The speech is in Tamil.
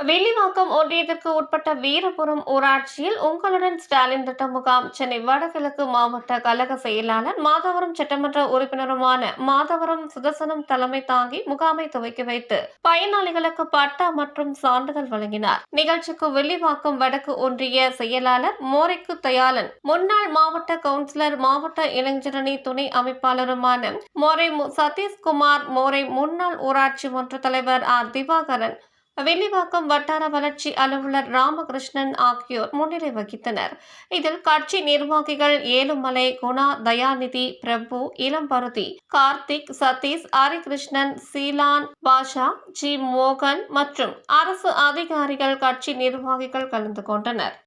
வில்லிவாக்கம் ஒன்றியத்திற்கு உட்பட்ட வீரபுரம் ஊராட்சியில் உங்களுடன் ஸ்டாலின் திட்ட முகாம் சென்னை வடகிழக்கு மாவட்ட கழக செயலாளர் மாதவரம் சட்டமன்ற உறுப்பினருமான மாதவரம் சுதர்சனம் தலைமை தாங்கி முகாமை துவக்கி வைத்து பயனாளிகளுக்கு பட்டா மற்றும் சான்றிதழ் வழங்கினார். நிகழ்ச்சிக்கு வில்லிவாக்கம் வடக்கு ஒன்றிய செயலாளர் மோரைக்கு தயாளன், முன்னாள் மாவட்ட கவுன்சிலர் மாவட்ட இளைஞரணி துணை அமைப்பாளருமான மோரை சதீஷ்குமார், மோரை முன்னாள் ஊராட்சி மன்ற தலைவர் ஆர் திவாகரன், வில்லிவாக்கம் வட்டார வளர்ச்சி அலுவலர் ராமகிருஷ்ணன் ஆகியோர் முன்னிலை வகித்தனர். இதில் கட்சி நிர்வாகிகள் ஏழுமலை, குணா, தயாநிதி, பிரபு, இளம்பருதி, கார்த்திக், சதீஷ், ஹரிகிருஷ்ணன், சீலான் பாஷா, ஜி மோகன் மற்றும் அரசு அதிகாரிகள், கட்சி நிர்வாகிகள் கலந்து கொண்டனர்.